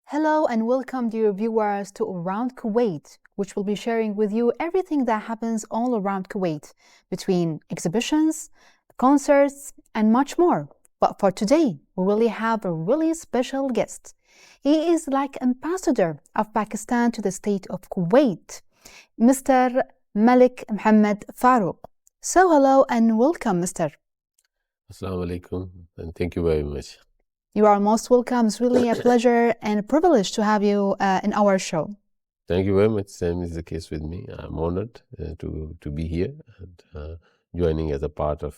Hello and welcome, dear viewers, to Around Kuwait, which will be sharing with you everything that happens all around Kuwait, between exhibitions, concerts, and much more. But for today, we really have a really special guest. He is like ambassador of Pakistan to the state of Kuwait, Mr. Malik Mohammed Farouk. So hello and welcome, Mr. Assalamu alaikum, and thank you very much. You are most welcome. It's really a pleasure and a privilege to have you in our show. Thank you very much. Same is the case with me. I'm honored to be here and joining as a part of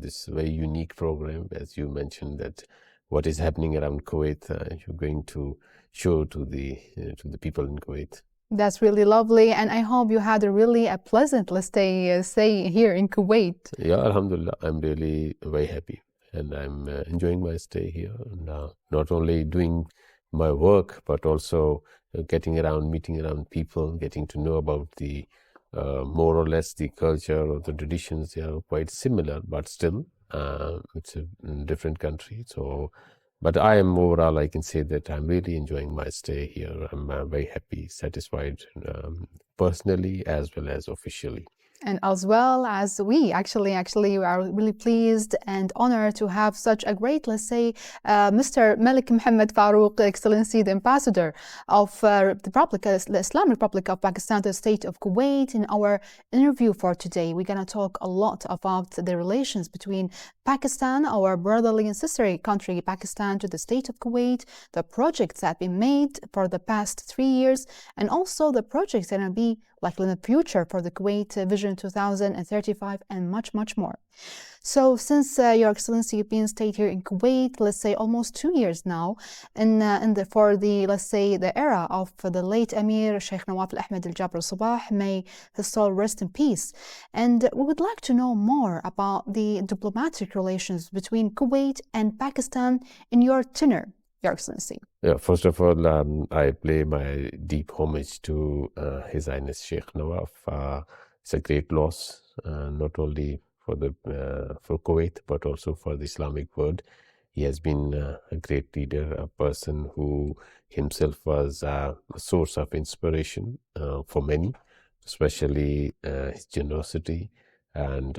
this very unique program. As you mentioned, that what is happening around Kuwait, you're going to show to the people in Kuwait. That's really lovely, and I hope you had a pleasant, let's stay here in Kuwait. Yeah, Alhamdulillah, I'm really very happy, and I'm enjoying my stay here, and not only doing my work, but also getting around, meeting around people, getting to know about the more or less the culture or the traditions. They are quite similar, but still it's a different country. So, but I am overall, I can say that I'm really enjoying my stay here. I'm very happy, satisfied, personally as well as officially. And as well as we actually are really pleased and honored to have such a great, let's say, Mr. Malik Mohammed Farouk, Excellency, the Ambassador of the Islamic Republic of Pakistan to the state of Kuwait. In our interview for today, we're going to talk a lot about the relations between Pakistan, our brotherly and sisterly country, Pakistan, to the state of Kuwait, the projects that have been made for the past 3 years, and also the projects that are going to be like in the future for the Kuwait Vision 2035 and much, much more. So since Your Excellency, you've been stayed here in Kuwait, let's say almost 2 years now, for the, let's say, the era of the late Emir Sheikh Nawaf Al-Ahmed Al-Jabr Al-Sabah, may his soul rest in peace. And we would like to know more about the diplomatic relations between Kuwait and Pakistan in your tenure, Your Excellency. Yeah, first of all, I pay my deep homage to His Highness Sheikh Nawaf. It's a great loss, not only for Kuwait, but also for the Islamic world. He has been a great leader, a person who himself was a source of inspiration for many, especially his generosity and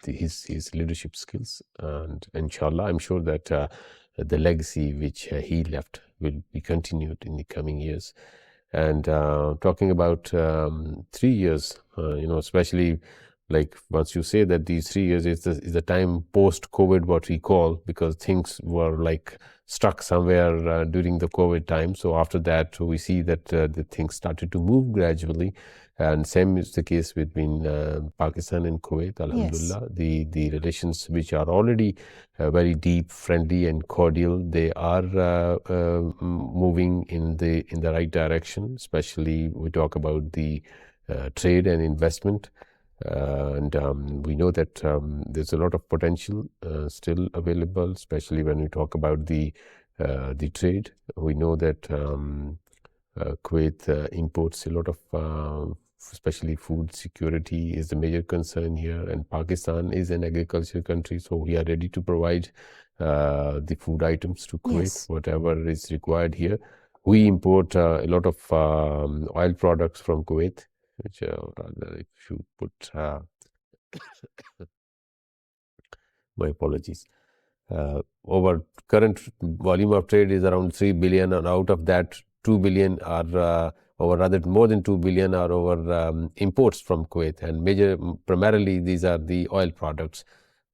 his leadership skills. And inshallah, I'm sure that the legacy which he left will be continued in the coming years. And talking about 3 years, especially like once you say that these 3 years is the time post-COVID, what we call, because things were like stuck somewhere during the COVID time. So after that, we see that the things started to move gradually. And same is the case between Pakistan and Kuwait, Alhamdulillah. Yes. The relations which are already very deep, friendly and cordial, they are moving in the right direction. Especially we talk about the trade and investment. And we know that there's a lot of potential still available, especially when we talk about the trade. We know that Kuwait imports a lot of especially food security is the major concern here, and Pakistan is an agricultural country, so we are ready to provide the food items to Kuwait, Yes. whatever is required here. We import a lot of oil products from Kuwait, which if you put my apologies. Our current volume of trade is around 3 billion, and out of that 2 billion are or rather more than 2 billion are our imports from Kuwait, and primarily these are the oil products.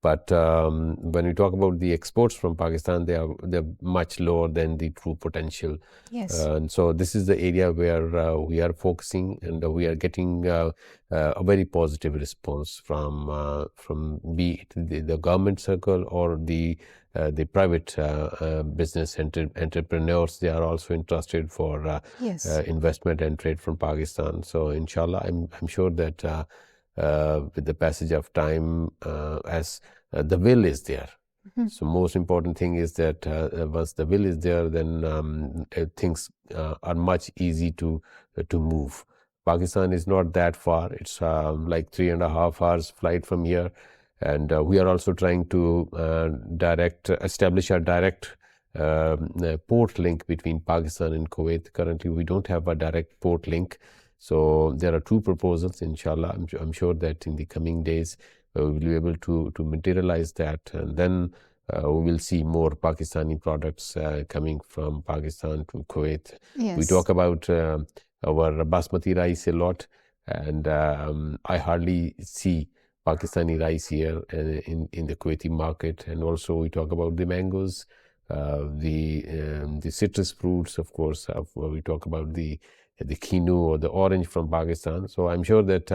But when we talk about the exports from Pakistan, they're much lower than the true potential. Yes. And so this is the area where we are focusing, and we are getting a very positive response from be it the government circle or the private business entrepreneurs. They are also interested for Yes. investment and trade from Pakistan. So inshallah, I'm sure that with the passage of time, as the will is there. Mhm. So most important thing is that once the will is there, then things are much easy to move. Pakistan is not that far. It's like 3.5 hours flight from here. And we are also trying to establish a direct port link between Pakistan and Kuwait. Currently, we don't have a direct port link. So there are two proposals, inshallah. I'm sure that in the coming days, we will be able to materialize that. And then we will see more Pakistani products coming from Pakistan to Kuwait. Yes. We talk about our basmati rice a lot, and I hardly see Pakistani rice here in the Kuwaiti market. And also we talk about the mangoes, the citrus fruits, of course. We talk about the kinu or the orange from Pakistan. So I'm sure that,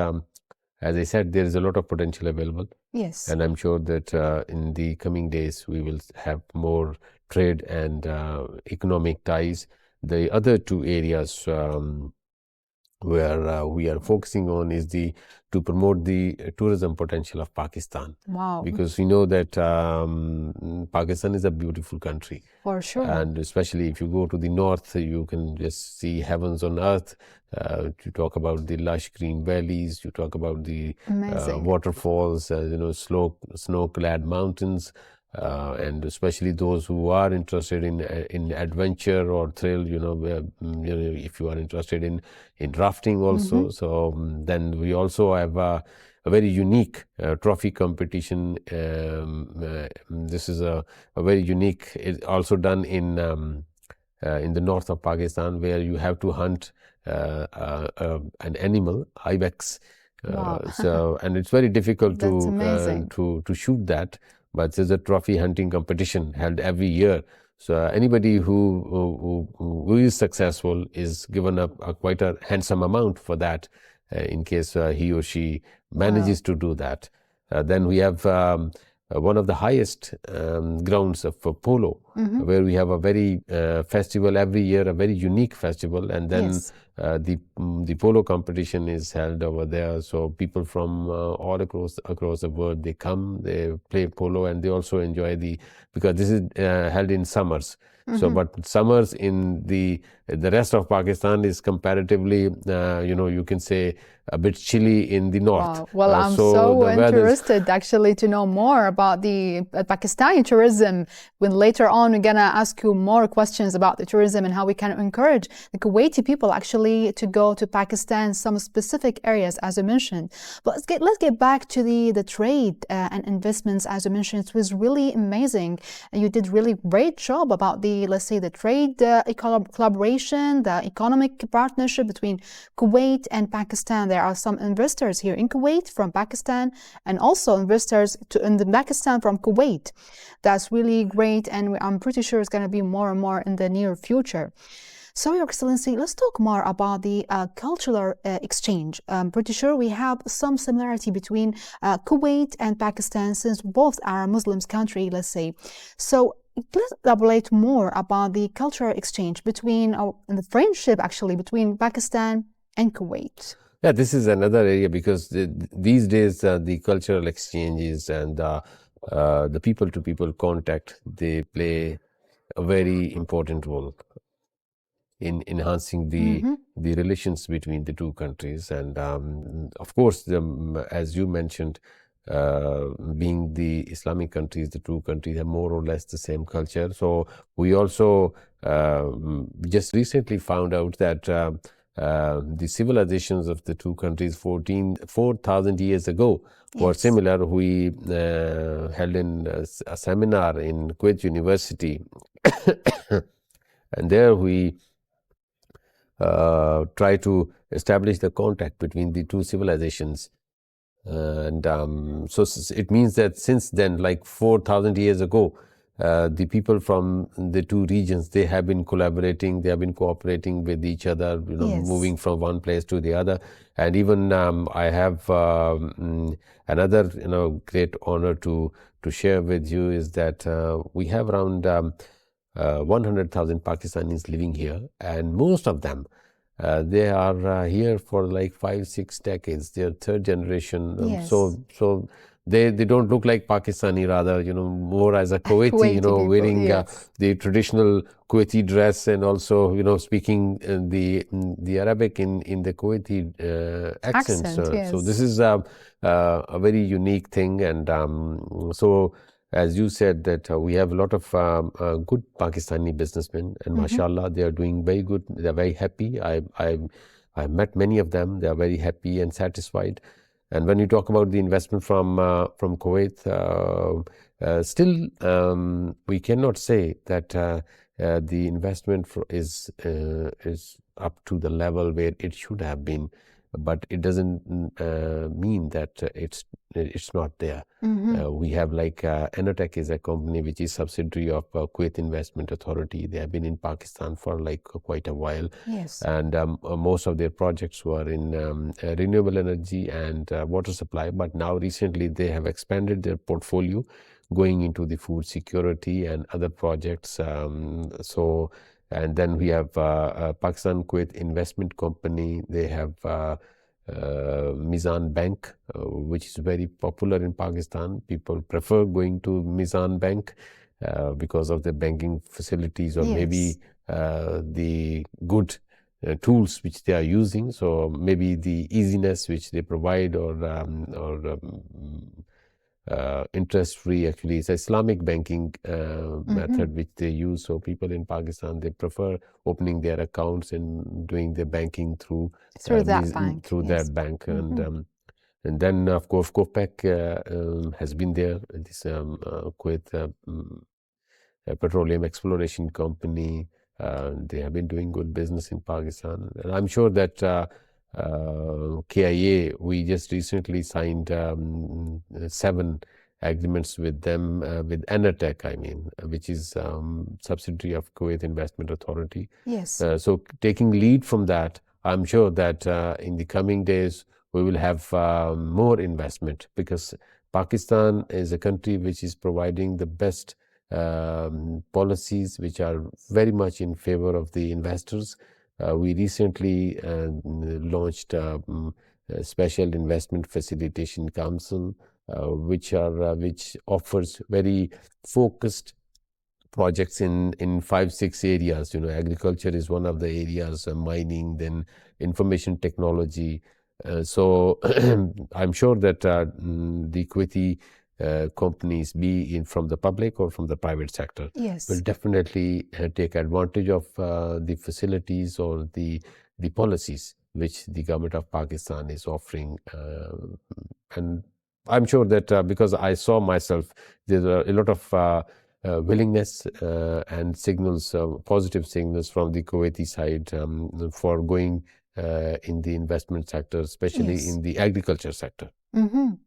as I said, there is a lot of potential available. Yes. And I'm sure that in the coming days, we will have more trade and economic ties. The other two areas where we are focusing on is to promote the tourism potential of Pakistan. Wow. Because we know that Pakistan is a beautiful country. For sure. And especially if you go to the north, you can just see heavens on earth. You talk about the lush green valleys, you talk about the waterfalls, snow-clad mountains. And especially those who are interested in adventure or thrill, if you are interested in rafting also. So then we also have a very unique trophy competition. This is a very unique. It's also done in the north of Pakistan, where you have to hunt an animal, ibex. Wow. And it's very difficult to shoot that. But there's a trophy hunting competition held every year. So anybody who is successful is given quite a handsome amount for that, in case he or she manages to do that. Then we have one of the highest grounds for polo, where we have a very festival every year, a very unique festival. And then the polo competition is held over there. So people from all across the world, they come, they play polo, and they also enjoy because this is held in summers. So, but summers in the rest of Pakistan is comparatively, you can say, a bit chilly in the north. Wow. Well, I'm so interested actually to know more about the Pakistani tourism. When later on we're gonna ask you more questions about the tourism and how we can encourage the Kuwaiti people actually to go to Pakistan, some specific areas as you mentioned. But let's get back to the trade and investments as you mentioned. It was really amazing. You did really great job about the, let's say, the trade collaboration, the economic partnership between Kuwait and Pakistan. There are some investors here in Kuwait from Pakistan, and also investors in Pakistan from Kuwait. That's really great, and I'm pretty sure it's going to be more and more in the near future. So, Your Excellency, let's talk more about the cultural exchange. I'm pretty sure we have some similarity between Kuwait and Pakistan, since both are a Muslim country, let's say. So, please elaborate more about the cultural exchange between, and the friendship actually between Pakistan and Kuwait. Yeah, this is another area, because these days the cultural exchanges and the people-to-people contact, they play a very important role in enhancing the relations between the two countries. And of course, as you mentioned, being the Islamic countries, the two countries have more or less the same culture. So we also just recently found out that the civilizations of the two countries 4,000 years ago were similar. We held a seminar in Kuwait University, and there we try to establish the contact between the two civilizations. And so it means that since then, like 4,000 years ago, the people from the two regions, they have been collaborating, they have been cooperating with each other, moving from one place to the other. And even I have another great honor to share with you is that we have around 100,000 Pakistanis living here, and most of them they are here for like 5-6 decades. They are third generation. So they don't look like Pakistani, rather, more as a Kuwaiti, people, wearing the traditional Kuwaiti dress, and also, speaking the Arabic in the Kuwaiti accent. So this is a very unique thing. And so as you said, that we have a lot of good Pakistani businessmen, and mashallah, they are doing very good. They are very happy. I met many of them. They are very happy and satisfied. And when you talk about the investment from Kuwait, still we cannot say that the investment is up to the level where it should have been, but it doesn't mean that it's not there. We have like Enotech is a company which is subsidiary of Kuwait Investment Authority. They have been in Pakistan for like quite a while. Yes. And most of their projects were in renewable energy and water supply. But now recently they have expanded their portfolio, going into the food security and other projects. And then we have Pakistan Kuwait Investment Company. They have Mizan Bank, which is very popular in Pakistan. People prefer going to Mizan Bank because of the banking facilities, or maybe the good tools which they are using. So maybe the easiness which they provide, or interest-free. Actually, it's Islamic banking method which they use. So people in Pakistan, they prefer opening their accounts and doing their banking through that bank. That bank. And then of course COPEC has been there. This Kuwait Petroleum Exploration Company. They have been doing good business in Pakistan, and I'm sure that KIA, we just recently signed 7 agreements with them, with Enotech, which is subsidiary of Kuwait Investment Authority. Yes. So taking lead from that, I'm sure that in the coming days we will have more investment, because Pakistan is a country which is providing the best policies which are very much in favor of the investors. We recently launched a Special Investment Facilitation Council, which offers very focused projects in 5-6 areas. Agriculture is one of the areas, mining, then information technology. So I'm sure that the Kuwaiti companies, be from the public or from the private sector, will definitely take advantage of the facilities or the policies which the government of Pakistan is offering. And I'm sure that because I saw myself, there's a lot of willingness and signals, positive signals from the Kuwaiti side for going in the investment sector, especially in the agriculture sector.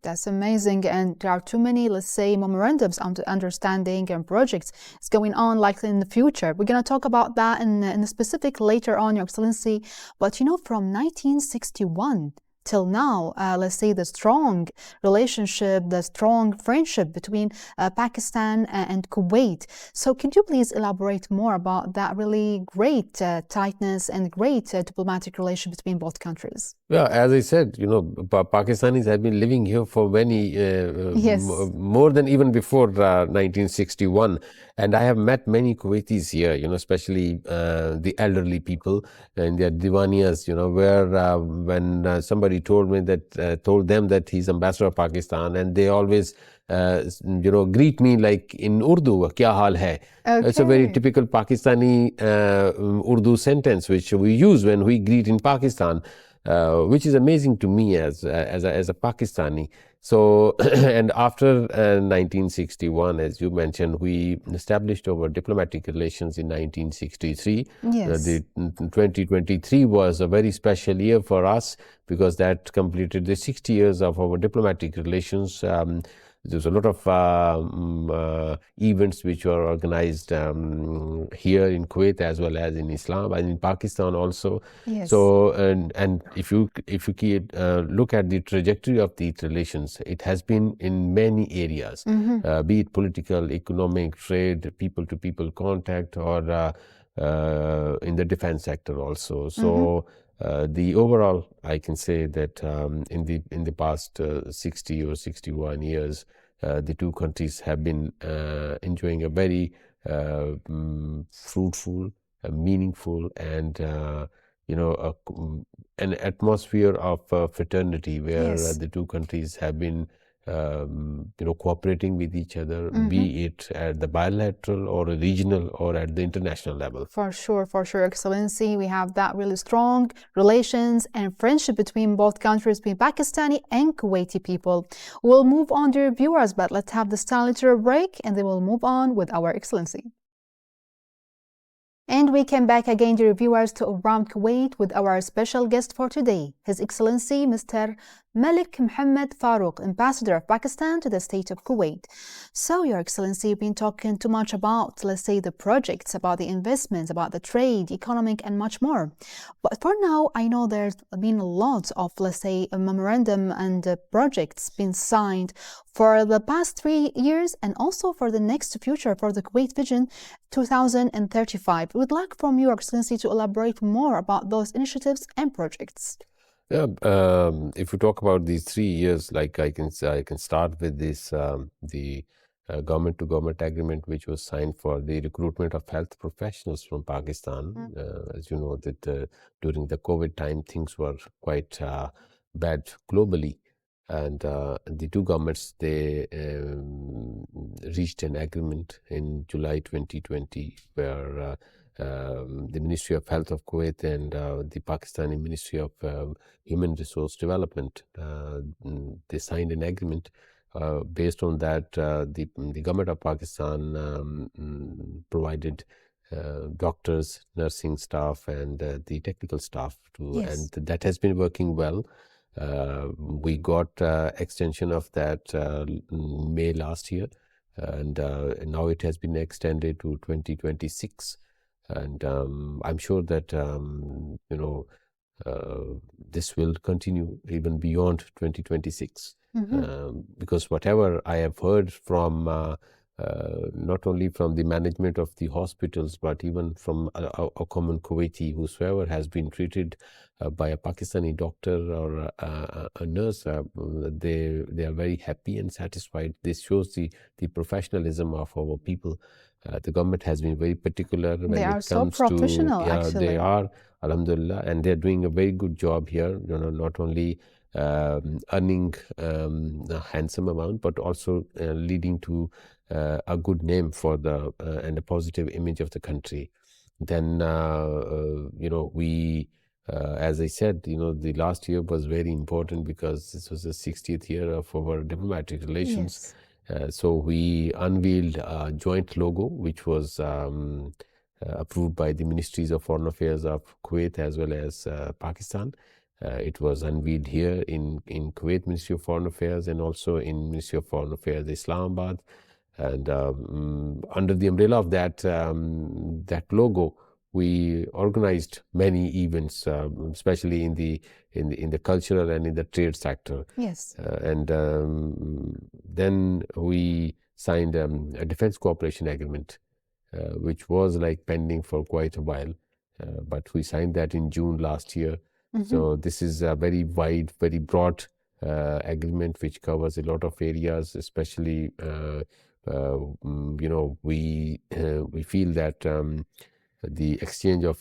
That's amazing, and there are too many, let's say, memorandums on understanding and projects is going on like in the future. We're going to talk about that in specific later on, Your Excellency. But from 1961 till now, let's say the strong relationship, the strong friendship between Pakistan and Kuwait. So can you please elaborate more about that really great tightness and great diplomatic relation between both countries? Well, as I said, Pakistanis have been living here for many, more than even before 1961. And I have met many Kuwaitis here, especially the elderly people in their diwaniyas, where when somebody told them that he's ambassador of Pakistan, and they always greet me like in Urdu, kya hal hai? It's a very typical Pakistani Urdu sentence which we use when we greet in Pakistan. Which is amazing to me as a Pakistani. So, and after 1961, as you mentioned, we established our diplomatic relations in 1963. The 2023 was a very special year for us, because that completed the 60 years of our diplomatic relations. There's a lot of events which were organized here in Kuwait as well as in Islam and in Pakistan also. So and if you look at the trajectory of these relations, it has been in many areas, be it political, economic, trade, people-to-people contact, or in the defense sector also. So the overall, I can say that in the past 60 or 61 years, the two countries have been enjoying a very fruitful, meaningful, and an atmosphere of fraternity, where the two countries have been cooperating with each other, be it at the bilateral or regional or at the international level. For sure, Excellency. We have that really strong relations and friendship between both countries, between Pakistani and Kuwaiti people. We'll move on, dear viewers, but let's have this tiny little break and then we'll move on with our Excellency. And we came back again, dear viewers, to Around Kuwait with our special guest for today, His Excellency Mr. Malik Mohammed Farouk, Ambassador of Pakistan to the state of Kuwait. So, Your Excellency, you've been talking too much about, let's say, the projects, about the investments, about the trade, economic, and much more. But for now, I know there's been a lot of, let's say, a memorandum and projects been signed for the past 3 years and also for the next future, for the Kuwait Vision 2035. We'd like from you, Your Excellency, to elaborate more about those initiatives and projects. Yeah, if you talk about these 3 years, like I can start with this the government-to-government agreement which was signed for the recruitment of health professionals from Pakistan. As you know, that during the COVID time things were quite bad globally, and the two governments, they reached an agreement in July 2020 where the Ministry of Health of Kuwait and the Pakistani Ministry of Human Resource Development, they signed an agreement. Based on that, the government of Pakistan provided doctors, nursing staff, and the technical staff too, and that has been working well. We got extension of that May last year, and now it has been extended to 2026. And I'm sure that this will continue even beyond 2026, because whatever I have heard from not only from the management of the hospitals, but even from a common Kuwaiti, whosoever has been treated by a Pakistani doctor or a nurse, they are very happy and satisfied. This shows the professionalism of our people. The government has been very particular when they it are comes so professional, to actually. They are, alhamdulillah, and they're doing a very good job here. Not only earning a handsome amount, but also leading to a good name for the and a positive image of the country. Then we, as I said, the last year was very important because this was the 60th year of our diplomatic relations. So we unveiled a joint logo which was approved by the Ministries of Foreign Affairs of Kuwait as well as Pakistan. It was unveiled here in Kuwait Ministry of Foreign Affairs and also in Ministry of Foreign Affairs Islamabad. And under the umbrella of that logo, we organized many events, especially in the cultural and in the trade sector. And then we signed a defense cooperation agreement, which was like pending for quite a while, but we signed that in June last year. So this is a very wide, very broad agreement which covers a lot of areas, especially we feel that the exchange of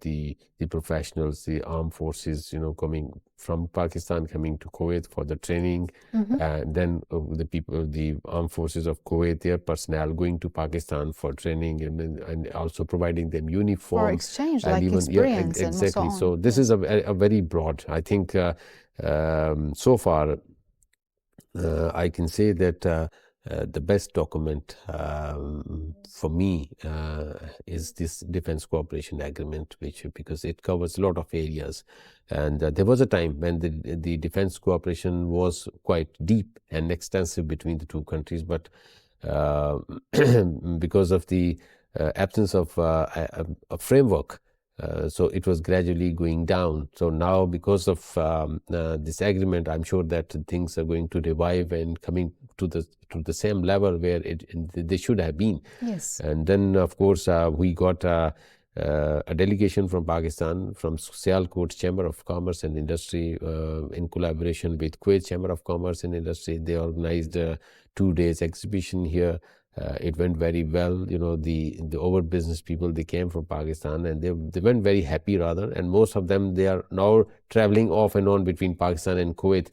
the professionals, the armed forces, coming from Pakistan, coming to Kuwait for the training, and then the armed forces of Kuwait, their personnel going to Pakistan for training and also providing them uniform for exchange, and like even, experience, exactly. and so this is a very broad. I think so far I can say that the best document for me is this defense cooperation agreement, because it covers a lot of areas. And there was a time when the defense cooperation was quite deep and extensive between the two countries, but because of the absence of a framework, so it was gradually going down. So now, because of this agreement, I'm sure that things are going to revive and coming to the same level where they should have been. And then, of course, we got a delegation from Pakistan, from Sialkot's Chamber of Commerce and Industry, in collaboration with Kuwait Chamber of Commerce and Industry. They organized a 2 days exhibition here. It went very well. The over business people, they came from Pakistan and they went very happy rather, and most of them, they are now traveling off and on between Pakistan and Kuwait.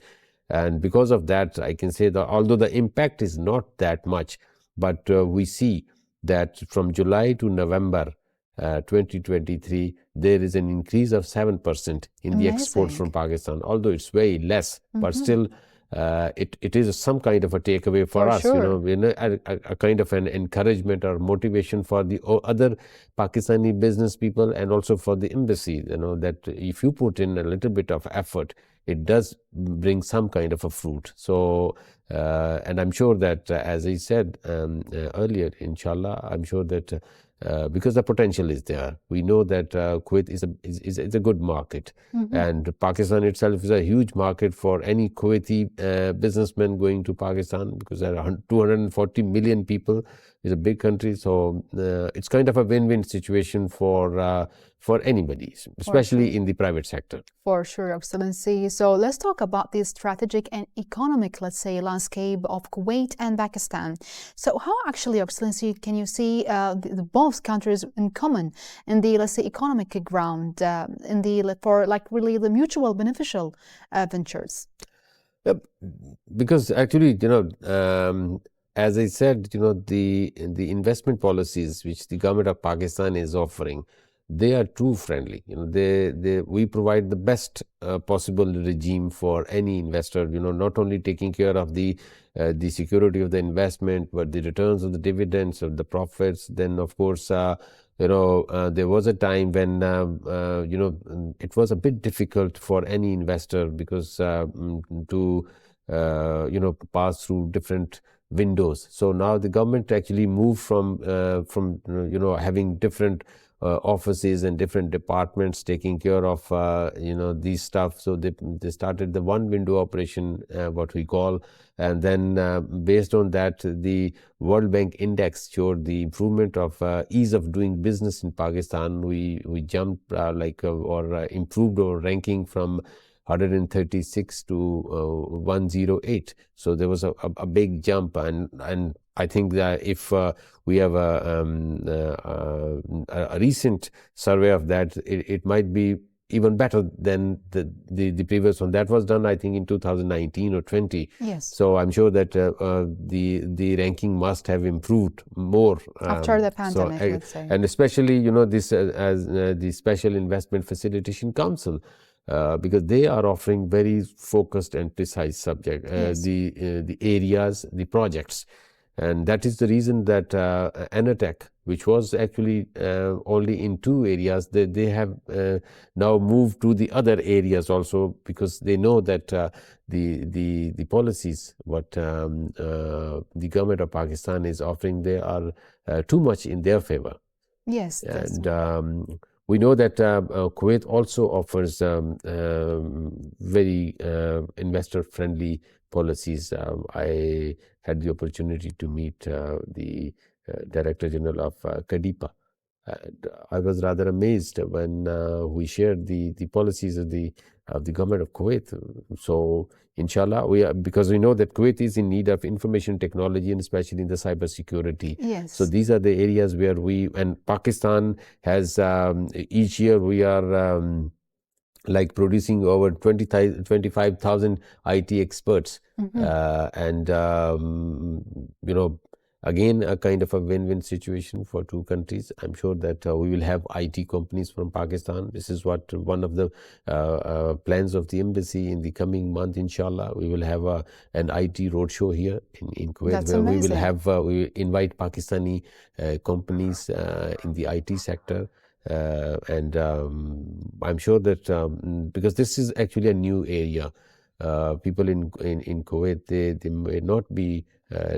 And because of that, I can say that although the impact is not that much, but we see that from July to November 2023, there is an increase of 7% in the exports from Pakistan, although it's very less, but still it is some kind of a takeaway for us, sure. A kind of an encouragement or motivation for the other Pakistani business people and also for the embassy, that if you put in a little bit of effort, it does bring some kind of a fruit. So, and I'm sure that, as I said earlier, inshallah, I'm sure that because the potential is there. We know that Kuwait is a good market, and Pakistan itself is a huge market for any Kuwaiti businessman going to Pakistan, because there are 240 million people. It's a big country, so it's kind of a win-win situation for anybody, especially in the private sector. For sure, Excellency. So let's talk about the strategic and economic, let's say, landscape of Kuwait and Pakistan. So how actually, Excellency, can you see both countries in common in the, let's say, economic ground, for like really the mutual beneficial ventures? Because actually, as I said, the investment policies which the government of Pakistan is offering, they are too friendly. We provide the best possible regime for any investor. Not only taking care of the security of the investment, but the returns of the dividends, of the profits. Then, of course, there was a time when it was a bit difficult for any investor, because to pass through different windows. So now the government actually moved from having different offices and different departments taking care of these stuff. So they started the one window operation, what we call, and then based on that, the World Bank index showed the improvement of ease of doing business in Pakistan. We jumped or improved our ranking from 136 to 108. So there was a big jump, and I think that if we have a recent survey of that, it might be even better than the previous one. That was done, I think, in 2019 or 20. Yes. So I'm sure that the ranking must have improved more after the pandemic, let's say. And especially, this as the Special Investment Facilitation Council. Because they are offering very focused and precise subject, the areas, the projects. And that is the reason that Anatech, which was actually only in 2 areas, they have now moved to the other areas also, because they know that the policies what the government of Pakistan is offering, they are too much in their favor. Yes. And we know that Kuwait also offers very investor-friendly policies. I had the opportunity to meet the Director General of Kadipa, and I was rather amazed when we shared the policies of the government of Kuwait. So, inshallah, because we know that Kuwait is in need of information technology, and especially in the cyber security. Yes. So these are the areas where and Pakistan has each year we are like producing over 25,000 IT experts, and again, a kind of a win-win situation for 2 countries. I'm sure that we will have IT companies from Pakistan. This is what one of the plans of the embassy in the coming month, inshallah. We will have an IT roadshow here in Kuwait. That's where amazing. We will have we invite Pakistani companies in the IT sector. And I'm sure that because this is actually a new area, people in Kuwait, they may not be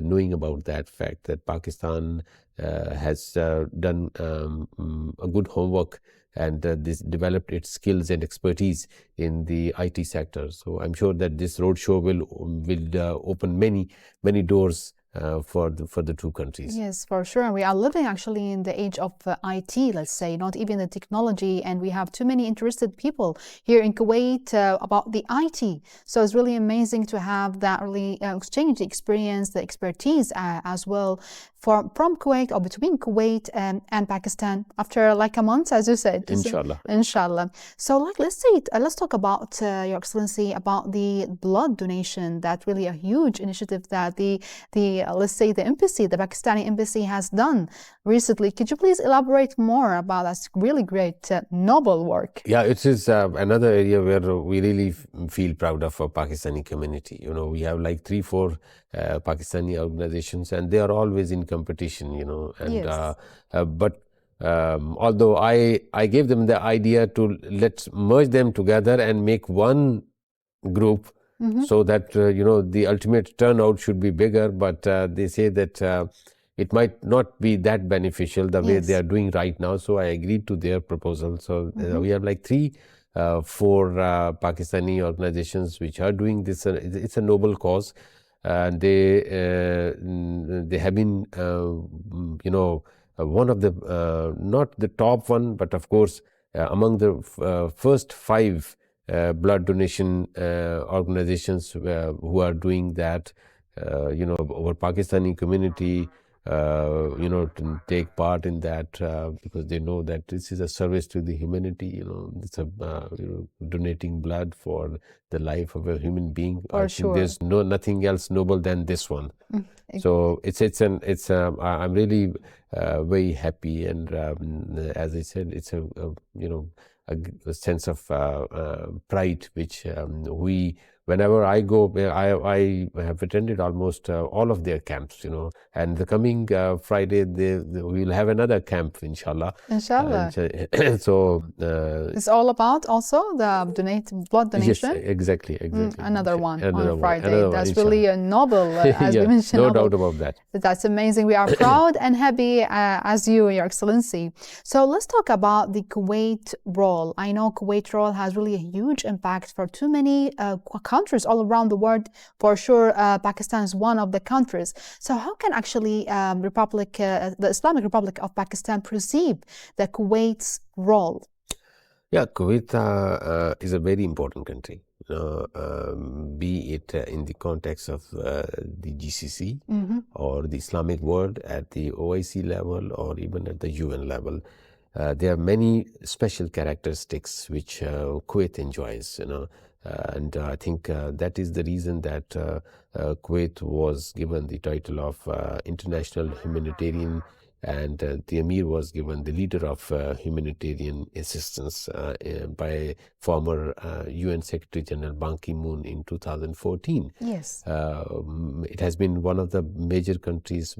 knowing about that fact that Pakistan has done a good homework and this developed its skills and expertise in the IT sector. So I'm sure that this roadshow will open many doors for the 2 countries. Yes, for sure. And we are living actually in the age of IT, let's say, not even the technology. And we have too many interested people here in Kuwait about the IT. So it's really amazing to have that really exchange, the experience, the expertise as well from Kuwait or between Kuwait and Pakistan after like a month, as you said. Inshallah. Inshallah. So let's talk about, Your Excellency, about the blood donation. That really a huge initiative that the let's say the embassy, the Pakistani embassy has done recently. Could you please elaborate more about that really great, noble work? Yeah, it is another area where we really feel proud of our Pakistani community. You know, we have like 3-4 Pakistani organizations, and they are always in competition, you know. And Yes. but although I gave them the idea to let's merge them together and make one group, so that you know, the ultimate turnout should be bigger, but they say that it might not be that beneficial the way they are doing right now. So I agreed to their proposal. So we have like 3-4 Pakistani organizations which are doing this. It's a noble cause. They have been you know, one of the not the top one, but of course among the first 5 blood donation organizations who are doing that. You know, our Pakistani community you know, to take part in that because they know that this is a service to the humanity. You know, it's a you know, donating blood for the life of a human being. For sure. There's nothing else noble than this one. So I'm really very happy, and as I said, it's a you know, a sense of pride which whenever I go, I have attended almost all of their camps, you know, and the coming Friday we will have another camp, inshallah. Inshallah. So it's all about also the blood donation. Yes, exactly. Another one another on Friday. Another That's one, really a noble, as we mentioned. No doubt about that. That's amazing. We are proud and happy as you, Your Excellency. So let's talk about the Kuwait role. I know Kuwait role has really a huge impact for too many countries all around the world. For sure, Pakistan is one of the countries. So how can actually the Islamic Republic of Pakistan perceive the Kuwait's role? Yeah, Kuwait is a very important country, be it in the context of the GCC or the Islamic world at the OIC level or even at the UN level. There are many special characteristics which Kuwait enjoys, you know, and I think that is the reason that Kuwait was given the title of International Humanitarian, and the Emir was given the leader of humanitarian assistance by former UN Secretary General Ban Ki-moon in 2014. Yes. It has been one of the major countries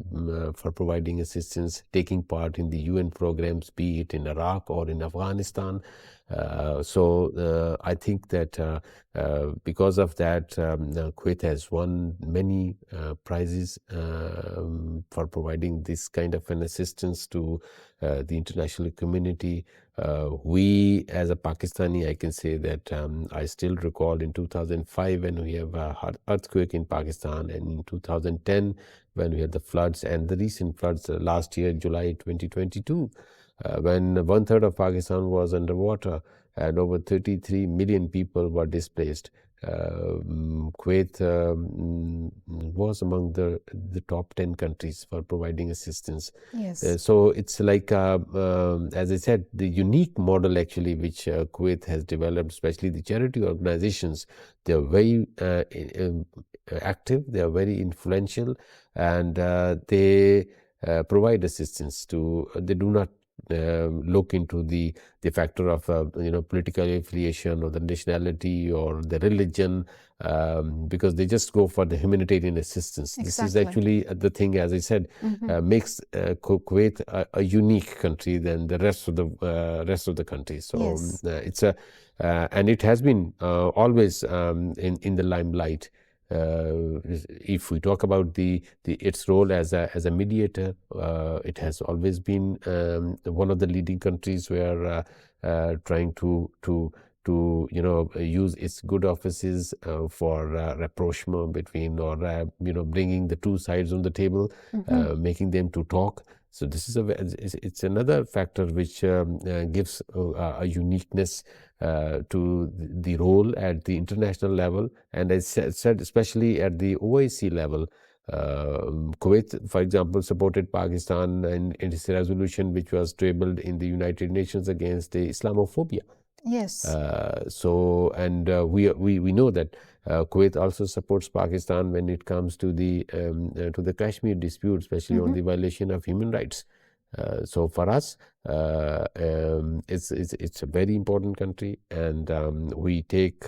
for providing assistance, taking part in the UN programs, be it in Iraq or in Afghanistan. So I think that because of that, Kuwait has won many prizes for providing this kind of an assistance to the international community. We, as a Pakistani, I can say that I still recall in 2005 when we have an earthquake in Pakistan, and in 2010 when we had the floods, and the recent floods last year, July 2022. When 1/3 of Pakistan was underwater and over 33 million people were displaced. Kuwait was among the top 10 countries for providing assistance. Yes. So it's like, as I said, the unique model actually which Kuwait has developed, especially the charity organizations. They are very active, they are very influential, and they provide assistance to, they do not look into the factor of political affiliation or the nationality or the religion, because they just go for the humanitarian assistance. Exactly. This is actually the thing, as I said, makes Kuwait a unique country than the rest of the countries. So yes. It's a and it has been always in the limelight. If we talk about its role as a mediator, it has always been one of the leading countries where trying to use its good offices for rapprochement between, or bringing the two sides on the table, making them to talk. So this is it's another factor which gives a uniqueness to the role at the international level, and I said especially at the OIC level. Kuwait, for example, supported Pakistan in its resolution, which was tabled in the United Nations against the Islamophobia. Yes. We know that Kuwait also supports Pakistan when it comes to the Kashmir dispute, especially on the violation of human rights. So for us, it's a very important country, and we take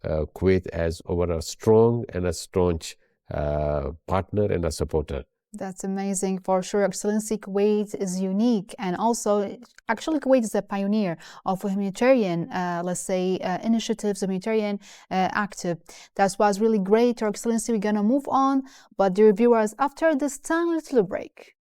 Kuwait as a strong and a staunch partner and a supporter. That's amazing. For sure, Excellency, Kuwait is unique, and also, actually, Kuwait is a pioneer of humanitarian, let's say, initiatives, humanitarian active. That was really great, Your Excellency. We're gonna move on, but dear viewers, after this tiny little break.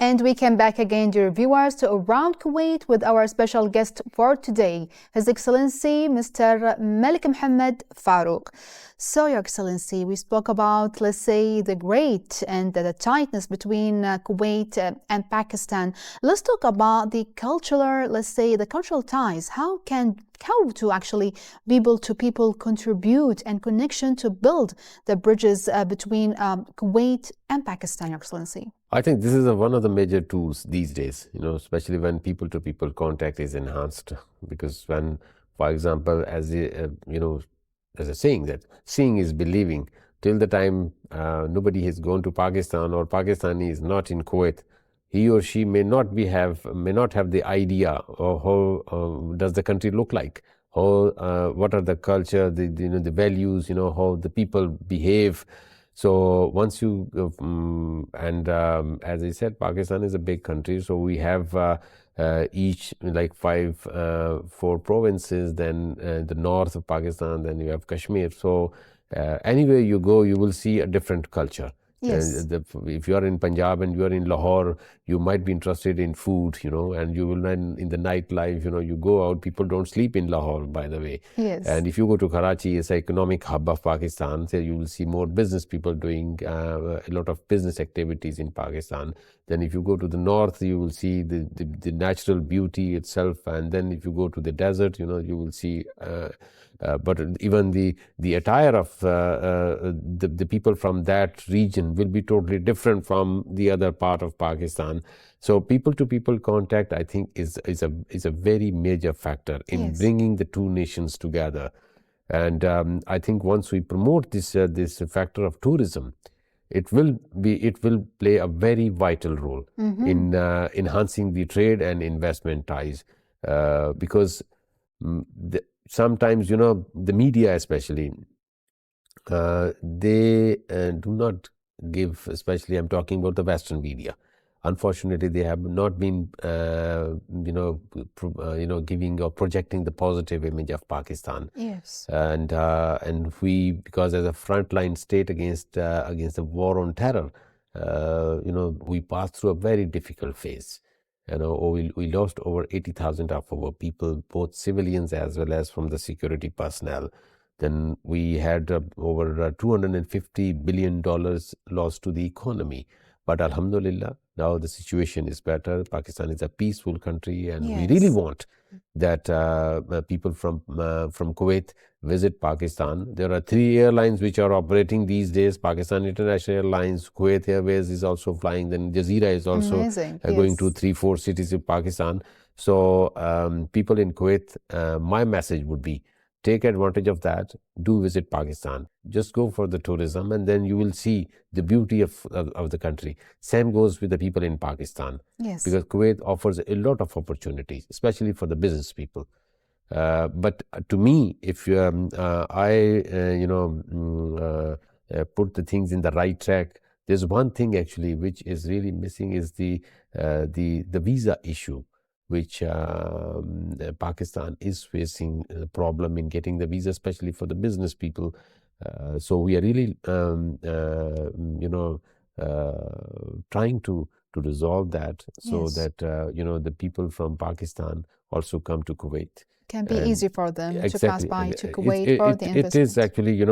And we came back again, dear viewers, to Around Kuwait with our special guest for today, His Excellency Mr. Malik Mohammed Farouk. So, Your Excellency, we spoke about, let's say, the great and the tightness between Kuwait and Pakistan. Let's talk about the cultural, let's say, the cultural ties. How to actually people to people contribute and connection to build the bridges between Kuwait and Pakistan, Your Excellency? I think this is one of the major tools these days, especially when people-to-people contact is enhanced. Because when, for example, as a saying that seeing is believing, till the time nobody has gone to Pakistan or Pakistani is not in Kuwait, he or she may not have the idea of how does the country look like, what are the culture, the values, how the people behave. So once you as I said, Pakistan is a big country, so we have each like 4 provinces, then the north of Pakistan, then you have Kashmir. So anywhere you go, you will see a different culture. Yes. If you are in Punjab and you are in Lahore, you might be interested in food, and you will then in the nightlife, you go out, people don't sleep in Lahore, by the way. Yes. And if you go to Karachi, it's an economic hub of Pakistan, so you will see more business people doing a lot of business activities in Pakistan. Then if you go to the north, you will see the natural beauty itself. And then if you go to the desert, you will see but even the attire of the people from that region will be totally different from the other part of Pakistan. So people-to-people contact, I think, is a very major factor in bringing the two nations together. And I think once we promote this factor of tourism, it will play a very vital role in enhancing the trade and investment ties, because sometimes, the media especially, they do not give, especially I'm talking about the Western media. Unfortunately, they have not been, giving or projecting the positive image of Pakistan. Yes. And we, because as a frontline state against the war on terror, we passed through a very difficult phase. We lost over 80,000 of our people, both civilians as well as from the security personnel. Then we had over $250 billion lost to the economy. But Alhamdulillah, now the situation is better. Pakistan is a peaceful country, and we really want that people from Kuwait visit Pakistan. There are 3 airlines which are operating these days: Pakistan International Airlines, Kuwait Airways is also flying, then Jazeera is also going to 3-4 cities of Pakistan. So people in Kuwait, my message would be, take advantage of that. Do visit Pakistan. Just go for the tourism, and then you will see the beauty of the country. Same goes with the people in Pakistan. Yes. Because Kuwait offers a lot of opportunities, especially for the business people. But to me, if put the things in the right track, there's one thing actually which is really missing, is the visa issue, which Pakistan is facing a problem in getting the visa, especially for the business people. So we are really, trying to resolve that, so that the people from Pakistan also come to Kuwait. Can be easy for them to pass by to Kuwait for the investment. It is actually,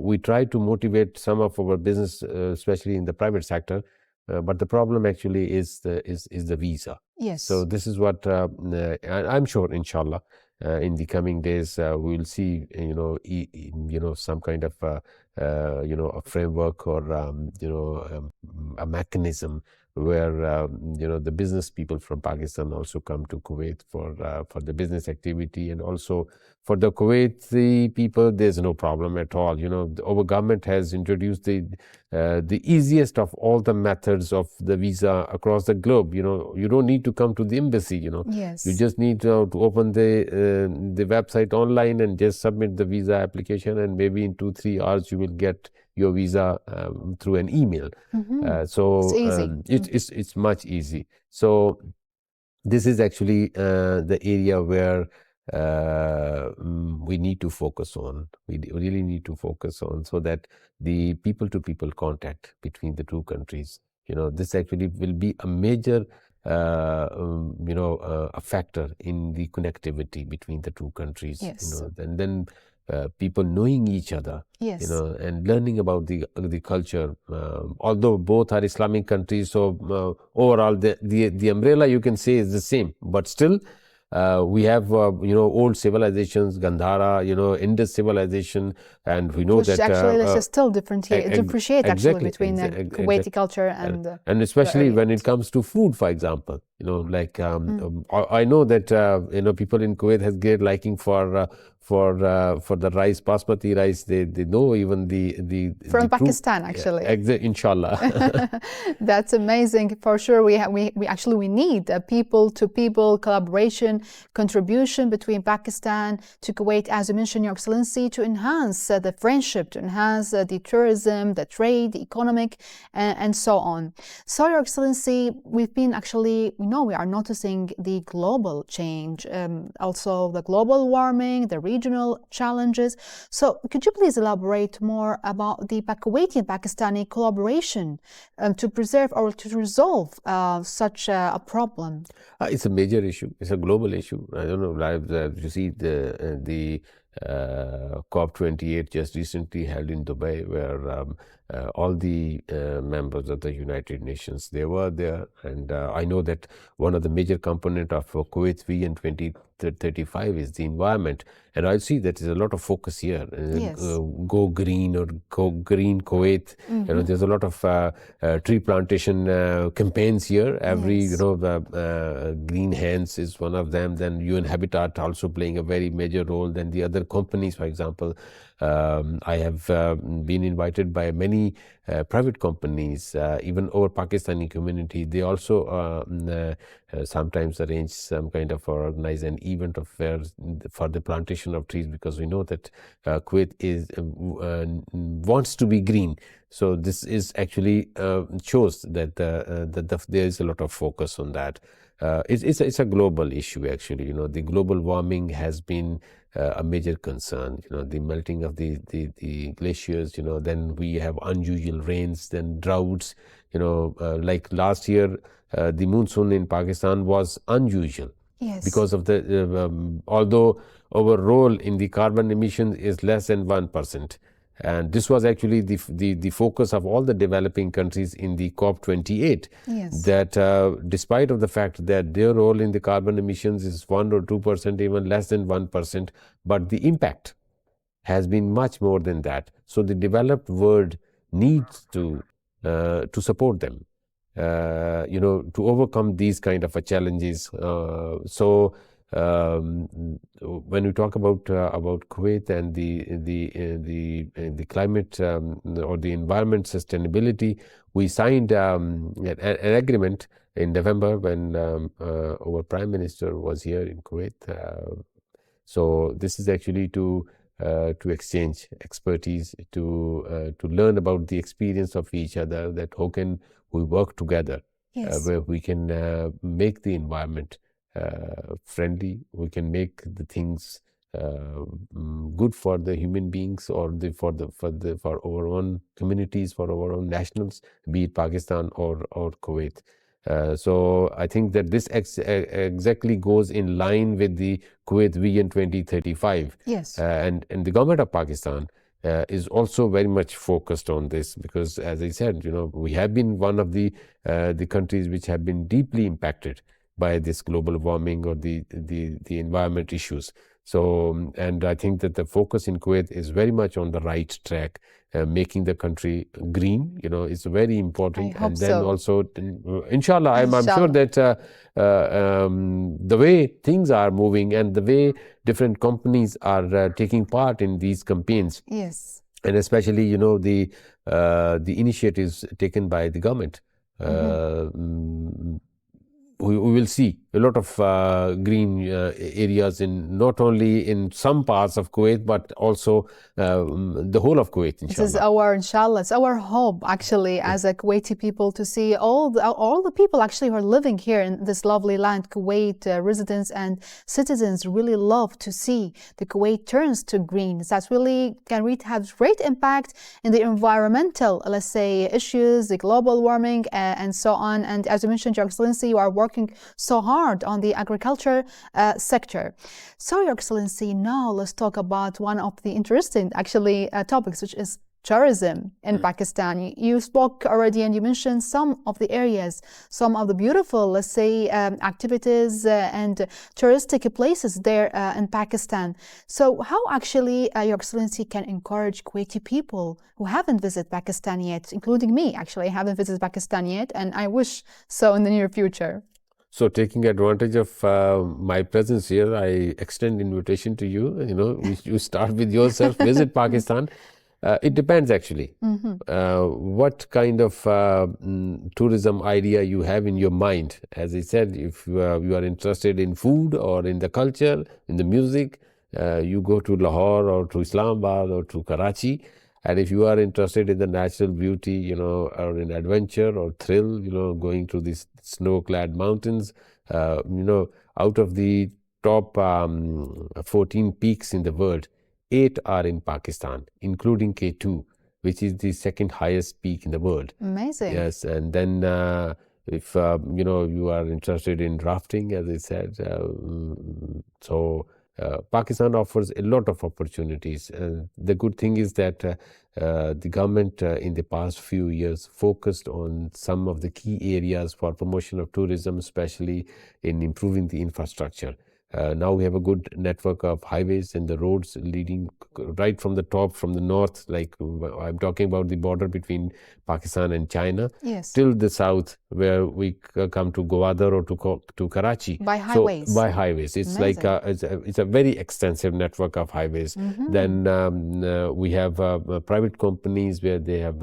we try to motivate some of our business, especially in the private sector. But the problem actually is the visa. Yes. So this is what I'm sure, inshallah, in the coming days, we will see, some kind of, a framework or, a mechanism where, the business people from Pakistan also come to Kuwait for the business activity, and also for the Kuwaiti people, there's no problem at all. Our government has introduced the easiest of all the methods of the visa across the globe. You don't need to come to the embassy. Yes. You just need to open the website online and just submit the visa application, and maybe in 2-3 hours you will get your visa through an email. So it's easy. It's much easy. So this is actually the area where we need to focus on. We really need to focus on, so that the people-to-people contact between the two countries, this actually will be a major a factor in the connectivity between the two countries. Yes. And then people knowing each other, yes. And learning about the culture. Although both are Islamic countries, so overall the umbrella, you can say, is the same, but still we have old civilizations, Gandhara, Indus civilization, and we know which that actually this is still differentiate exactly, between Kuwaiti culture and especially when it comes to food, for example. Like I know that people in Kuwait has great liking for the rice, basmati rice. They know even the from Pakistan, actually. Inshallah. That's amazing. For sure, we actually need people-to-people collaboration, contribution between Pakistan to Kuwait, as you mentioned, Your Excellency, to enhance the friendship, to enhance the tourism, the trade, the economic, and so on. So, Your Excellency, we are noticing the global change, also the global warming, the regional challenges. So could you please elaborate more about the Kuwaiti and Pakistani collaboration to preserve or to resolve such a problem? It's a major issue. It's a global issue. I don't know. You see the COP28 just recently held in Dubai, where all the members of the United Nations, they were there, and I know that one of the major component of Kuwait's Vision 2035 is the environment, and I see that there's a lot of focus here. Yes. Go green, or go green Kuwait. There's a lot of tree plantation campaigns here. Every yes. Green Hands is one of them. Then UN Habitat also playing a very major role. Then the other companies, for example, I have been invited by many private companies, even our Pakistani community. They also sometimes arrange some kind of, or organize an event of for the plantation of trees, because we know that Kuwait wants to be green. So this is actually shows that there is a lot of focus on that. It's a global issue, actually. The global warming has been a major concern. The melting of the glaciers. Then we have unusual rains, then droughts. Like last year, the monsoon in Pakistan was unusual. Yes. Because of although our role in the carbon emission is less than 1%. And this was actually the focus of all the developing countries in the COP28. Yes. That despite of the fact that their role in the carbon emissions is 1 or 2%, even less than 1%, but the impact has been much more than that. So the developed world needs to support them, to overcome these kind of challenges. When we talk about Kuwait and the climate or the environment sustainability, we signed an agreement in November when our Prime Minister was here in Kuwait. So this is actually to exchange expertise, to learn about the experience of each other, that how can we work together. Yes. Where we can make the environment friendly, we can make the things good for the human beings, or for our own communities, for our own nationals, be it Pakistan or Kuwait. So I think that this exactly goes in line with the Kuwait Vision 2035. Yes. And the government of Pakistan is also very much focused on this, because, as I said, we have been one of the countries which have been deeply impacted by this global warming or the environment issues. So, and I think that the focus in Kuwait is very much on the right track. Making the country green, is very important. I hope and then so. also, inshallah, I'm sure that the way things are moving and the way different companies are taking part in these campaigns, yes, and especially the initiatives taken by the government, we will see a lot of green areas in not only in some parts of Kuwait, but also the whole of Kuwait, inshallah. This is our, inshallah, it's our hope actually as a Kuwaiti people to see all the people actually who are living here in this lovely land, Kuwait, residents and citizens really love to see the Kuwait turns to green. That's really can have great impact in the environmental, let's say, issues, the global warming and so on. And as you mentioned, Your Excellency, you are working so hard on the agriculture sector. So, Your Excellency, now let's talk about one of the interesting actually topics, which is tourism in Pakistan. You spoke already and you mentioned some of the areas, some of the beautiful, let's say, activities and touristic places there in Pakistan. So how actually, Your Excellency, can encourage Kuwaiti people who haven't visited Pakistan yet, including me, actually, I haven't visited Pakistan yet, and I wish so in the near future. So, taking advantage of my presence here, I extend invitation to you. You start with yourself, visit Pakistan. It depends actually. What kind of tourism idea you have in your mind. As I said, if you are interested in food or in the culture, in the music, you go to Lahore or to Islamabad or to Karachi. And if you are interested in the natural beauty, or in adventure or thrill, going to these snow-clad mountains, out of the top 14 peaks in the world, 8 are in Pakistan, including K2, which is the second highest peak in the world. Amazing. Yes, and then if you are interested in rafting, as I said, Pakistan offers a lot of opportunities. The good thing is that the government in the past few years focused on some of the key areas for promotion of tourism, especially in improving the infrastructure. Now we have a good network of highways and the roads leading right from the top, from the north, like I'm talking about the border between Pakistan and China, yes, till the south, where we come to Gwadar or to Karachi. By highways. So, by highways. It's Amazing. like it's a very extensive network of highways. Then we have private companies where they have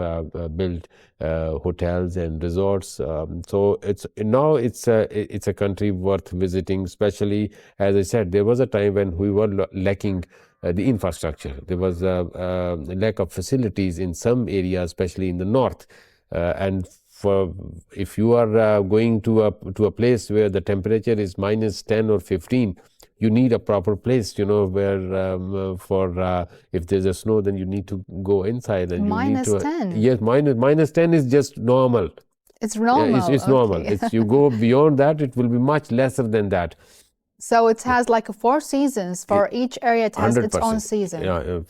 built hotels and resorts. So it's a country worth visiting, especially, as I said, there was a time when we were lacking the infrastructure. There was a lack of facilities in some areas, especially in the north. And if you are going to a place where the temperature is minus 10 or 15, you need a proper place, where if there's a snow, then you need to go inside. And minus you need to, 10? Yes, minus 10 is just normal. It's normal. Yeah, it's normal. Okay. You go beyond that, it will be much lesser than that. So it has like 4 seasons. For each area, it has 100%. its own season. Yeah,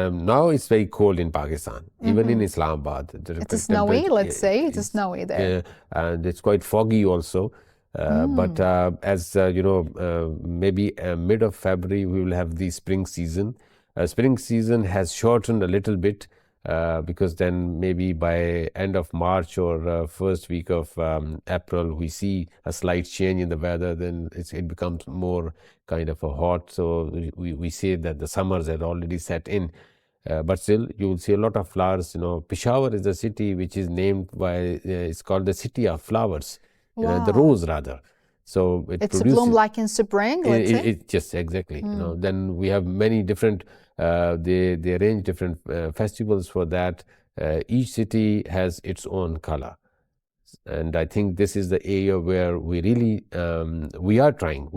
now it's very cold in Pakistan, even in Islamabad. It is snowy, let's say. It is snowy there. And it's quite foggy also. But as maybe mid of February, we will have the spring season. Spring season has shortened a little bit because then maybe by end of March or first week of April, we see a slight change in the weather. Then it becomes more kind of a hot. So we say that the summers had already set in. But still, you will see a lot of flowers. Peshawar is a city which is named by, it's called the city of flowers. Wow. The rose rather. So it's a bloom like in spring, let's say? It just exactly. Then we have many different, they arrange different festivals for that. Each city has its own color. And I think this is the area where we really, we are trying.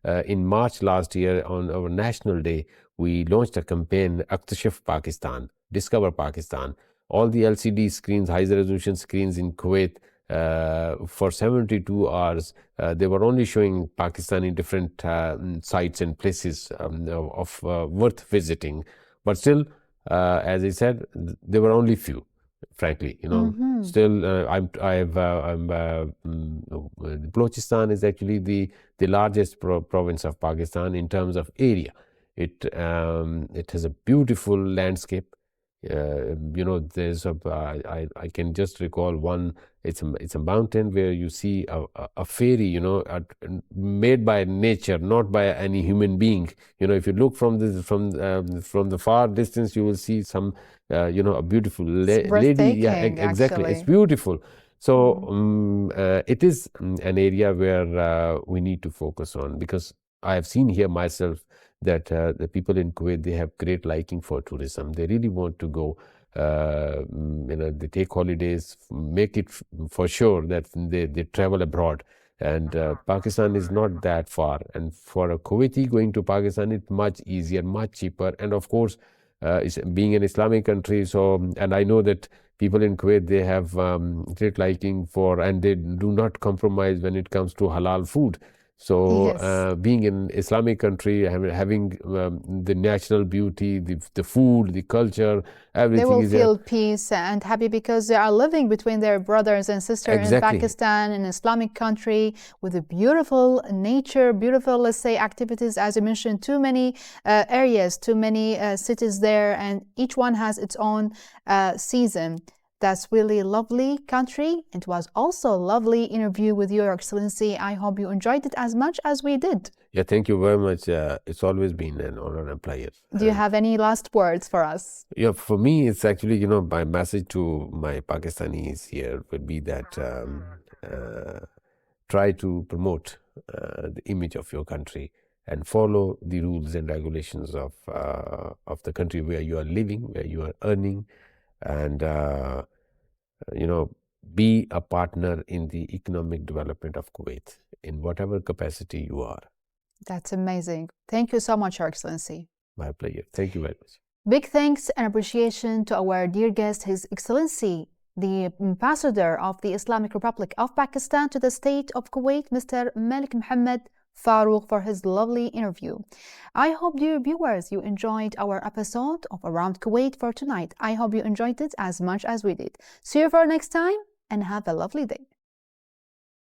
In March last year on our National Day, we launched a campaign, Akhtashif Pakistan, Discover Pakistan. All the LCD screens, high resolution screens in Kuwait, for 72 hours, they were only showing Pakistan in different sites and places of worth visiting. But still, as I said, there were only few. frankly, still Balochistan is actually the largest province of Pakistan in terms of area. It has a beautiful landscape. There's I can just recall one. It's a mountain where you see a ferry, made by nature, not by any human being. If you look from the far distance, you will see some a beautiful lady. Yeah, exactly. Actually. It's beautiful. So it is an area where we need to focus on, because I have seen here myself that the people in Kuwait, they have great liking for tourism. They really want to go. They take holidays, make it for sure that they travel abroad. And Pakistan is not that far. And for a Kuwaiti going to Pakistan, it's much easier, much cheaper. And of course, it's being an Islamic country. So, and I know that people in Kuwait, they have great liking for, and they do not compromise when it comes to halal food. So Yes. being an Islamic country, having the natural beauty, the food, the culture, everything They will is there. feel peace and happy because they are living between their brothers and sisters Exactly. in Pakistan, an Islamic country with a beautiful nature, beautiful, let's say, activities. As you mentioned, too many areas, too many cities there, and each one has its own season. That's really lovely country. It was also a lovely interview with Your Excellency. I hope you enjoyed it as much as we did. Yeah, thank you very much. It's always been an honor and pleasure. Do you have any last words for us? Yeah, for me, it's actually, my message to my Pakistanis here would be that try to promote the image of your country and follow the rules and regulations of the country where you are living, where you are earning, and be a partner in the economic development of Kuwait in whatever capacity you are. That's amazing. Thank you so much, Your Excellency. My pleasure. Thank you very much. Big thanks and appreciation to our dear guest, His Excellency, the Ambassador of the Islamic Republic of Pakistan to the State of Kuwait, Mr. Malik Mohammed Farouk, for his lovely interview. I hope, dear viewers, you enjoyed our episode of Around Kuwait for tonight. I hope you enjoyed it as much as we did. See you for next time and have a lovely day.